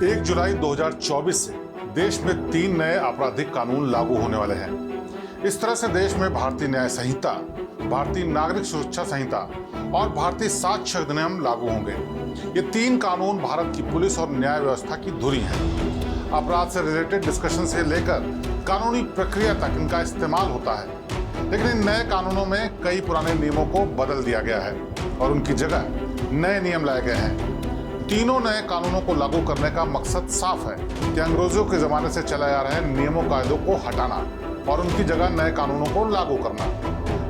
1 जुलाई 2024 से देश में 3 नए आपराधिक कानून लागू होने वाले हैं। इस तरह से देश में भारतीय न्याय संहिता, भारतीय नागरिक सुरक्षा संहिता और भारतीय साक्ष्य अधिनियम लागू होंगे। ये 3 कानून भारत की पुलिस और न्याय व्यवस्था की धुरी हैं। अपराध से रिलेटेड डिस्कशन से लेकर कानूनी प्रक्रिया तक इनका इस्तेमाल होता है। लेकिन इन नए कानूनों में कई पुराने नियमों को बदल दिया गया है और उनकी जगह नए नियम लाए गए हैं। तीनों नए कानूनों को लागू करने का मकसद साफ है कि अंग्रेजों के जमाने से चलाए आ रहे नियमों कायदों को हटाना और उनकी जगह नए कानूनों को लागू करना।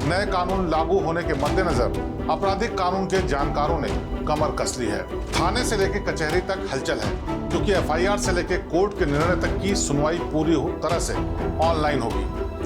नए कानून लागू होने के मद्देनजर आपराधिक कानून के जानकारों ने कमर कस ली है। थाने से लेकर कचहरी तक हलचल है, क्योंकि एफआईआर से लेकर कोर्ट के निर्णय तक की सुनवाई पूरी तरह से ऑनलाइन होगी।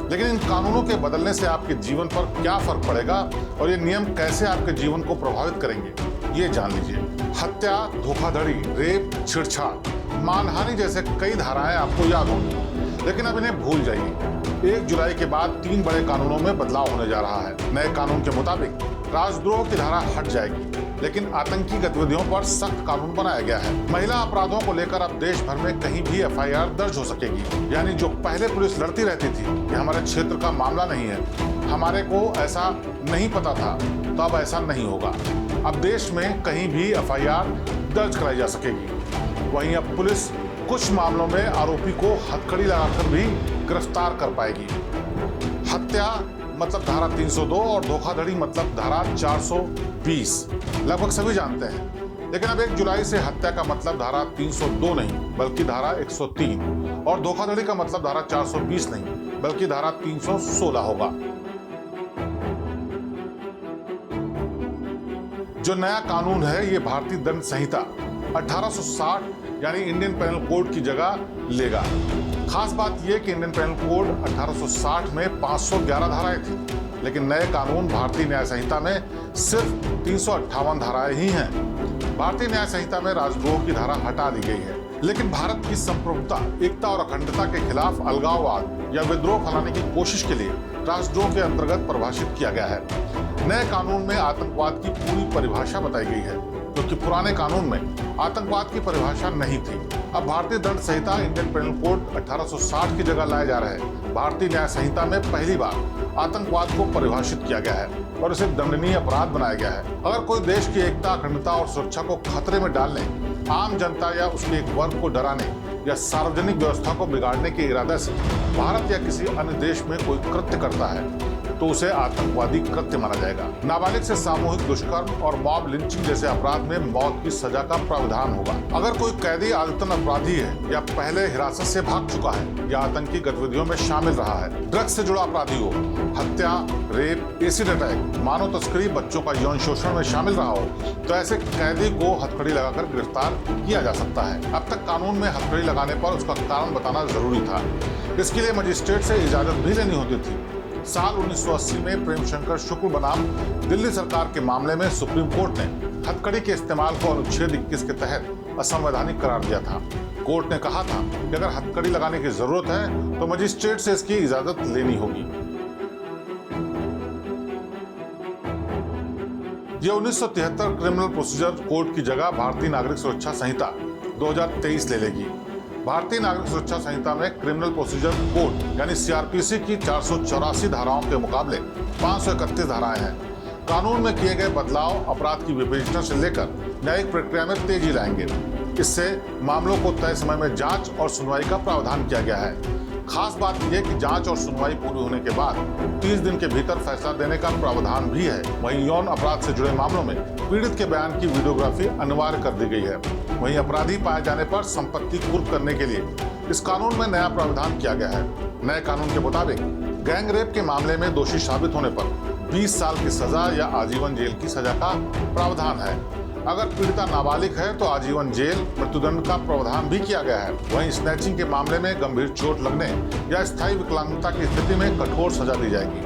लेकिन इन कानूनों के बदलने से आपके जीवन पर क्या फर्क पड़ेगा और ये नियम कैसे आपके जीवन को प्रभावित करेंगे, ये जान लीजिए। हत्या, धोखाधड़ी, रेप, छेड़छाड़, मानहानि जैसे कई धाराएं आपको याद होंगी, लेकिन अब इन्हें भूल जाइए। 1 जुलाई के बाद 3 बड़े कानूनों में बदलाव होने जा रहा है। नए कानून के मुताबिक राजद्रोह की धारा हट जाएगी, लेकिन आतंकी गतिविधियों पर सख्त कानून बनाया गया है। महिला अपराधों को लेकर अब देश भर में कहीं भी एफआईआर दर्ज हो सकेगी। यानी जो पहले पुलिस लड़ती रहती थी कि हमारे क्षेत्र का मामला नहीं है, हमारे को ऐसा नहीं पता था, तो अब ऐसा नहीं होगा। अब देश में कहीं भी एफआईआर दर्ज कराई जा सकेगी। वहीं अब पुलिस कुछ मामलों में आरोपी को हथकड़ी लगाकर भी गिरफ्तार कर पाएगी। हत्या मतलब धारा 302 और धोखाधड़ी मतलब धारा 420 लगभग सभी जानते हैं। लेकिन अब 1 जुलाई से हत्या का मतलब धारा 302 नहीं बल्कि धारा 103 और धोखाधड़ी का मतलब धारा 420 नहीं बल्कि धारा 316 होगा। जो नया कानून है ये भारतीय दंड संहिता 1860 यानी इंडियन पेनल कोड की जगह लेगा। खास बात यह कि इंडियन पेनल कोड 1860 में 511 धाराएं थी, लेकिन नए कानून भारतीय न्याय संहिता में सिर्फ 358 धाराएं ही हैं। भारतीय न्याय संहिता में राजद्रोह की धारा हटा दी गई है, लेकिन भारत की संप्रभुता, एकता और अखंडता के खिलाफ अलगाववाद या विद्रोह फैलाने की कोशिश के लिए राजद्रोह के अंतर्गत परिभाषित किया गया है। नए कानून में आतंकवाद की पूरी परिभाषा बताई गई है, क्योंकि पुराने कानून में आतंकवाद की परिभाषा नहीं थी। अब भारतीय दंड संहिता इंडियन पेनल कोड 1860 की जगह लाए जा रहे भारतीय न्याय संहिता में पहली बार आतंकवाद को परिभाषित किया गया है और इसे दंडनीय अपराध बनाया गया है। अगर कोई देश की एकता, अखंडता और सुरक्षा को खतरे में डालने, आम जनता या उसके एक वर्ग को डराने या सार्वजनिक व्यवस्था को बिगाड़ने के इरादे से भारत या किसी अन्य देश में कोई कृत्य करता है तो उसे आतंकवादी कृत्य माना जाएगा। नाबालिग से सामूहिक दुष्कर्म और मॉब लिंचिंग जैसे अपराध में मौत की सजा का प्रावधान होगा। अगर कोई कैदी आदतन अपराधी है या पहले हिरासत से भाग चुका है या आतंकी गतिविधियों में शामिल रहा है, ड्रग्स से जुड़ा अपराधी हो, हत्या, रेप, एसिड अटैक, मानव तस्करी, बच्चों का यौन शोषण में शामिल रहा हो, तो ऐसे कैदी को हथकड़ी लगाकर गिरफ्तार किया जा सकता है। अब तक कानून में हथकड़ी लगाने पर उसका कारण बताना जरूरी था। इसके लिए मजिस्ट्रेट से इजाजत भी लेनी होती थी। साल 1980 में प्रेम शंकर शुक्ल बनाम दिल्ली सरकार के मामले में सुप्रीम कोर्ट ने हथकड़ी के इस्तेमाल को अनुच्छेद 21 के तहत असंवैधानिक करार दिया था। कोर्ट ने कहा था कि अगर हथकड़ी लगाने की जरूरत है तो मजिस्ट्रेट से इसकी इजाजत लेनी होगी। यह 1973 क्रिमिनल प्रोसीजर कोड की जगह भारतीय नागरिक सुरक्षा संहिता 2023 ले लेगी। भारतीय नागरिक सुरक्षा संहिता में क्रिमिनल प्रोसीजर कोड यानी सीआरपीसी की 484 धाराओं के मुकाबले 531 धाराएं हैं। कानून में किए गए बदलाव अपराध की विवेचना से लेकर न्यायिक प्रक्रिया में तेजी लाएंगे। इससे मामलों को तय समय में जांच और सुनवाई का प्रावधान किया गया है। खास बात यह कि जांच और सुनवाई पूरी होने के बाद 30 दिन के भीतर फैसला देने का प्रावधान भी है। वहीं यौन अपराध से जुड़े मामलों में पीड़ित के बयान की वीडियोग्राफी अनिवार्य कर दी गई है। वहीं अपराधी पाए जाने पर संपत्ति कुर्क करने के लिए इस कानून में नया प्रावधान किया गया है। नए कानून के मुताबिक गैंग रेप के मामले में दोषी साबित होने पर 20 साल की सजा या आजीवन जेल की सजा का प्रावधान है। अगर पीड़िता नाबालिग है तो आजीवन जेल, मृत्युदंड का प्रावधान भी किया गया है। वहीं स्नैचिंग के मामले में गंभीर चोट लगने या स्थायी विकलांगता की स्थिति में कठोर सजा दी जाएगी।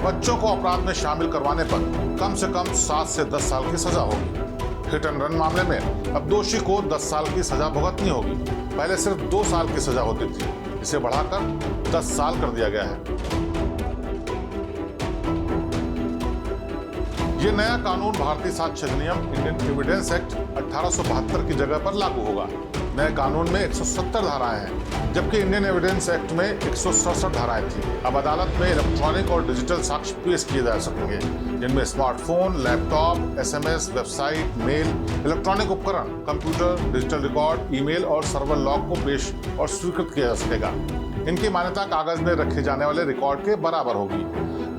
बच्चों को अपराध में शामिल करवाने पर कम से कम 7 से 10 साल की सजा होगी। हिट एंड रन मामले में अब दोषी को 10 साल की सजा भुगतनी होगी। पहले सिर्फ 2 साल की सजा होती थी, इसे बढ़ाकर 10 साल कर दिया गया है। ये नया कानून भारतीय साक्ष्य अधिनियम इंडियन एविडेंस एक्ट 1872 की जगह पर लागू होगा। नए कानून में 170 धाराएं हैं, जबकि इंडियन एविडेंस एक्ट में 167 धाराएं थी। अब अदालत में इलेक्ट्रॉनिक और डिजिटल साक्ष्य पेश किए जा सकेंगे, जिनमें smartphone, laptop, SMS, website, mail, electronic उपकरण, कंप्यूटर, डिजिटल रिकॉर्ड, ईमेल और सर्वर लॉग को पेश और स्वीकृत किया जा सकेगा। इनकी मान्यता कागज में रखे जाने वाले रिकॉर्ड के बराबर होगी।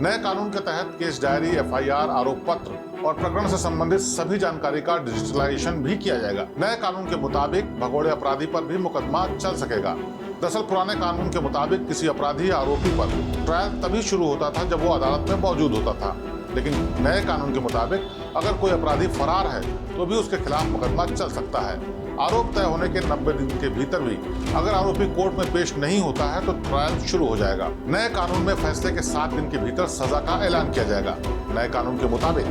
नए कानून के तहत केस डायरी, FIR, आरोप पत्र और प्रकरण से संबंधित सभी जानकारी का डिजिटलाइजेशन भी किया जाएगा। नए कानून के मुताबिक भगोड़े अपराधी पर भी मुकदमा चल सकेगा। दरअसल पुराने कानून के मुताबिक किसी अपराधी या आरोपी पर ट्रायल तभी शुरू होता था जब वो अदालत में मौजूद होता था, लेकिन नए कानून के मुताबिक अगर कोई अपराधी फरार है तो भी उसके खिलाफ मुकदमा चल सकता है। आरोप तय होने के 90 दिन के भीतर भी अगर आरोपी कोर्ट में पेश नहीं होता है तो ट्रायल शुरू हो जाएगा। नए कानून में फैसले के 7 दिन के भीतर सजा का ऐलान किया जाएगा। नए कानून के मुताबिक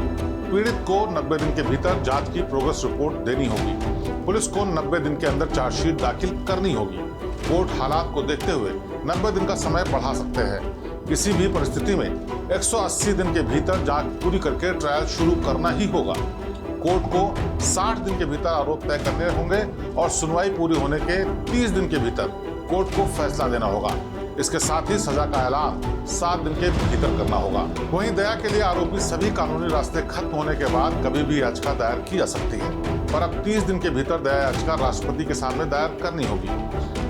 पीड़ित को 90 दिन के भीतर जांच की प्रोग्रेस रिपोर्ट देनी होगी। पुलिस को 90 दिन के अंदर चार्जशीट दाखिल करनी होगी। कोर्ट हालात को देखते हुए 90 दिन का समय बढ़ा सकते हैं। किसी भी परिस्थिति में 180 दिन के भीतर जांच पूरी करके ट्रायल शुरू करना ही होगा। कोर्ट को 60 दिन के भीतर आरोप तय करने होंगे और सुनवाई पूरी होने के 30 दिन के भीतर कोर्ट को फैसला देना होगा। इसके साथ ही सजा का ऐलान 7 दिन के भीतर करना होगा। वहीं दया के लिए आरोपी सभी कानूनी रास्ते खत्म होने के बाद कभी भी याचिका दायर की जा सकती है, पर अब 30 दिन के भीतर दया याचिका राष्ट्रपति के सामने दायर करनी होगी।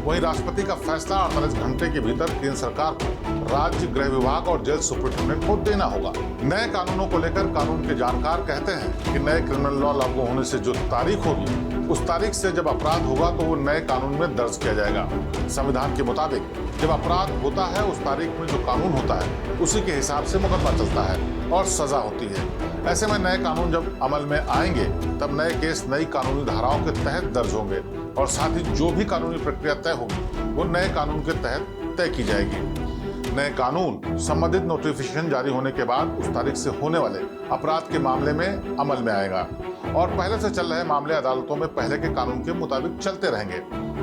वहीं राष्ट्रपति का फैसला 48 घंटे के भीतर केंद्र सरकार को, राज्य गृह विभाग और जेल सुपरिटेंडेंट को देना होगा। नए कानूनों को लेकर कानून के जानकार कहते हैं कि नए क्रिमिनल लॉ लागू होने से जो तारीख होगी, उस तारीख से जब अपराध होगा तो वो नए कानून में दर्ज किया जाएगा। संविधान के मुताबिक जब अपराध होता है उस तारीख में जो कानून होता है उसी के हिसाब से मुकदमा चलता है और सजा होती है। ऐसे में नए कानून जब अमल में आएंगे तब नए केस नई कानूनी धाराओं के तहत दर्ज होंगे और साथ ही जो भी कानूनी प्रक्रिया तय होगी वो नए कानून के तहत तय की जाएगी। नए कानून संबंधित नोटिफिकेशन जारी होने के बाद उस तारीख से होने वाले अपराध के मामले में अमल में आएगा और पहले से चल रहे मामले अदालतों में पहले के कानून के मुताबिक चलते रहेंगे।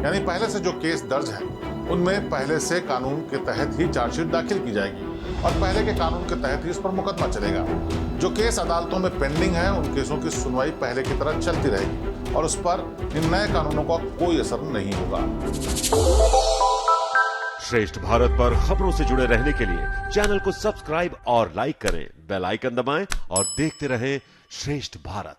यानी पहले से जो केस दर्ज हैं उनमें पहले से कानून के तहत ही चार्जशीट दाखिल की जाएगी और पहले के कानून के तहत ही इस पर मुकदमा चलेगा। जो केस अदालतों में पेंडिंग है उन केसों की सुनवाई पहले की तरह चलती रहेगी और उस पर इन नए कानूनों का कोई असर नहीं होगा। श्रेष्ठ भारत पर खबरों से जुड़े रहने के लिए चैनल को सब्सक्राइब और लाइक करें, बेल आइकन दबाएं और देखते रहें श्रेष्ठ भारत।